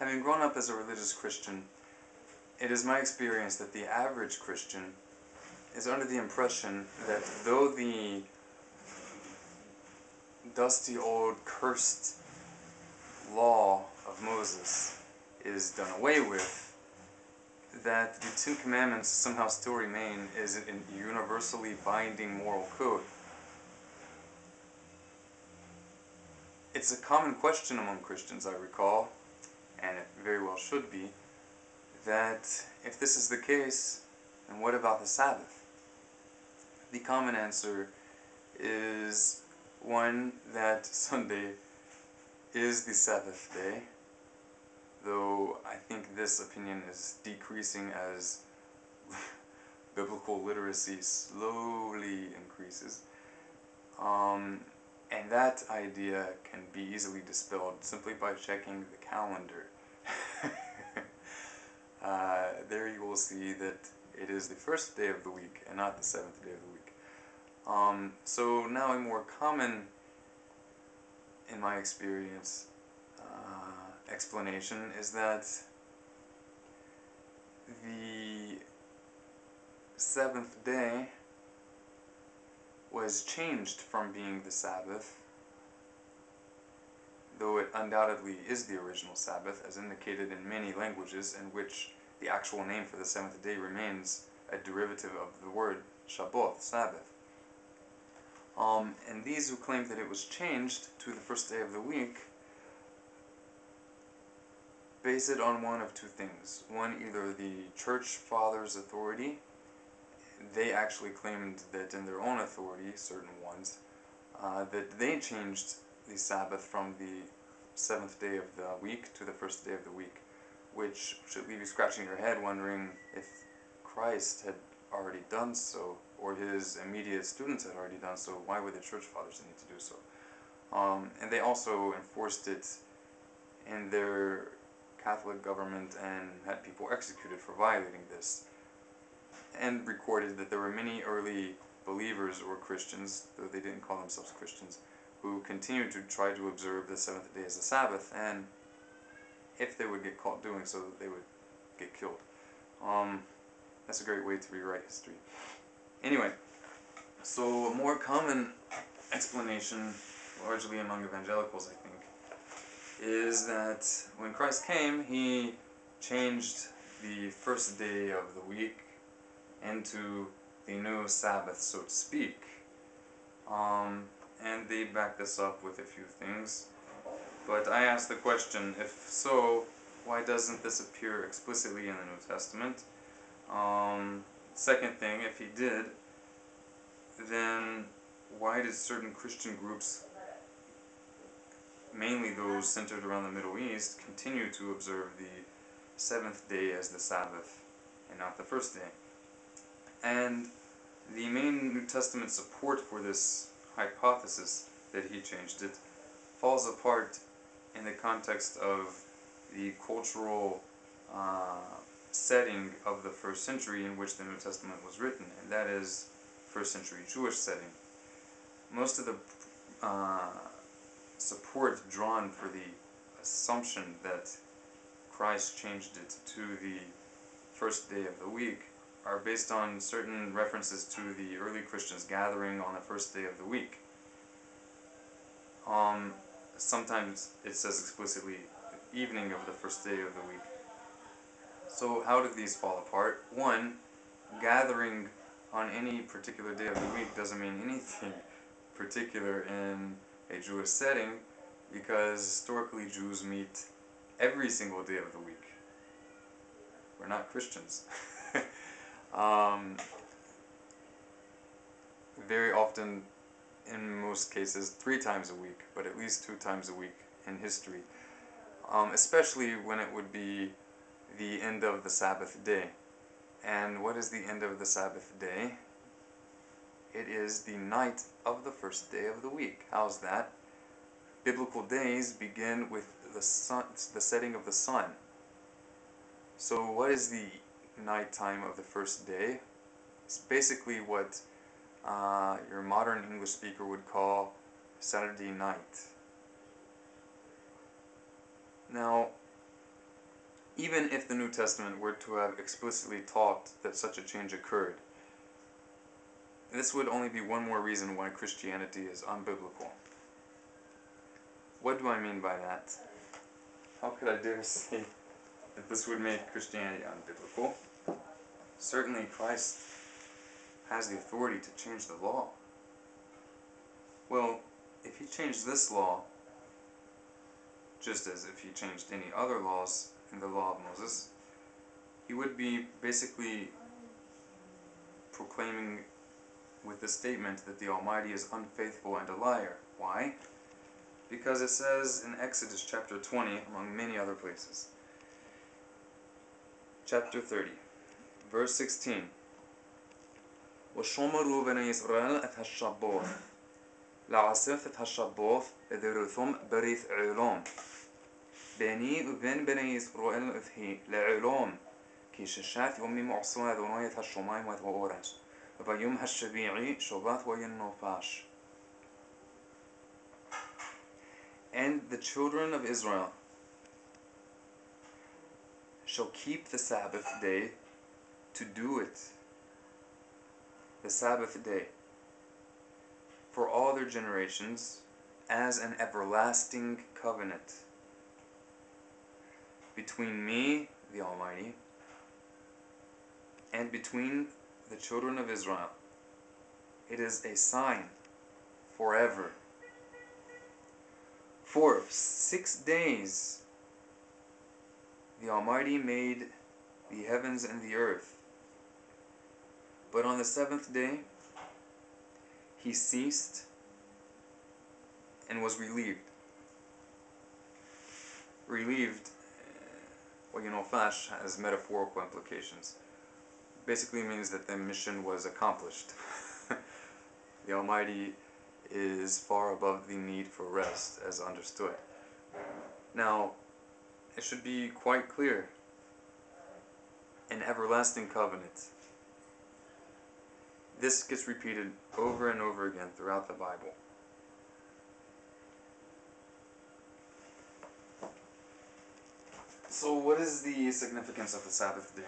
Having grown up as a religious Christian, it is my experience that the average Christian is under the impression that though the dusty old cursed law of Moses is done away with, that the Ten Commandments somehow still remain as a universally binding moral code. It's a common question among Christians, I recall, and it very well should be, that if this is the case, then what about the Sabbath? The common answer is one, that Sunday is the Sabbath day, though I think this opinion is decreasing as biblical literacy slowly increases. And that idea can be easily dispelled simply by checking the calendar. There you will see that it is the first day of the week and not the seventh day of the week. So now a more common, in my experience, explanation is that the seventh day was changed from being the Sabbath, though it undoubtedly is the original Sabbath, as indicated in many languages in which the actual name for the seventh day remains a derivative of the word Shabbat, Sabbath. And these who claim that it was changed to the first day of the week base it on one of two things. One, either the church fathers' authority. They actually claimed that in their own authority, certain ones, that they changed the Sabbath from the seventh day of the week to the first day of the week, which should leave you scratching your head wondering if Christ had already done so, or his immediate students had already done so. Why would the church fathers need to do so? And they also enforced it in their Catholic government and had people executed for violating this, and recorded that there were many early believers or Christians, though they didn't call themselves Christians, who continued to try to observe the seventh day as the Sabbath, and if they would get caught doing so, they would get killed. That's a great way to rewrite history. Anyway, so a more common explanation, largely among evangelicals, I think, is that when Christ came, he changed the first day of the week into the new Sabbath, so to speak. And they back this up with a few things. But I ask the question, if so, why doesn't this appear explicitly in the New Testament? Second thing, if he did, then why did certain Christian groups, mainly those centered around the Middle East, continue to observe the seventh day as the Sabbath and not the first day? And the main New Testament support for this hypothesis that he changed it falls apart in the context of the cultural setting of the first century in which the New Testament was written, and that is first century Jewish setting. Most of the support drawn for the assumption that Christ changed it to the first day of the week are based on certain references to the early Christians gathering on the first day of the week. Sometimes it says explicitly the evening of the first day of the week. So how did these fall apart? One, gathering on any particular day of the week doesn't mean anything particular in a Jewish setting, because historically Jews meet every single day of the week. We're not Christians. Very often, in most cases, 3 times a week, but at least 2 times a week in history. Especially when it would be the end of the Sabbath day. And what is the end of the Sabbath day? It is the night of the first day of the week. How's that? Biblical days begin with the setting of the sun. So what is the nighttime of the first day? It's basically what your modern English speaker would call Saturday night. Now, even if the New Testament were to have explicitly taught that such a change occurred. This would only be one more reason why Christianity is unbiblical. What do I mean by that? How could I dare say that this would make Christianity unbiblical? Certainly Christ has the authority to change the law. Well, if he changed this law, just as if he changed any other laws in the law of Moses, he would be basically proclaiming with the statement that the Almighty is unfaithful and a liar. Why? Because it says in Exodus chapter 20, among many other places, chapter 30, verse 16, وَشَمَرُوا بَنِي إِسْرَائِيلَ أَتْ هَالشَّبَّوث لَعَسِرْ أَتْ هَالشَّبَّوث إِذِرُثُمْ بَرِيث عِلَوم بني وبن بني إسرائيل إثهي لعلوم كي ششات يومي معصونا ذنوية هالشمايم وذوورنش وبيوم هالشبيعي شبات وينوفاش. And the children of Israel shall keep the Sabbath day to do it. The Sabbath day for all their generations as an everlasting covenant between me, the Almighty, and between the children of Israel. It is a sign forever. For 6 days the Almighty made the heavens and the earth, but on the 7th day he ceased and was relieved. Relieved, Fash has metaphorical implications. Basically means that the mission was accomplished. The Almighty is far above the need for rest, as understood. Now, it should be quite clear. An everlasting covenant. This gets repeated over and over again throughout the Bible. So what is the significance of the Sabbath day?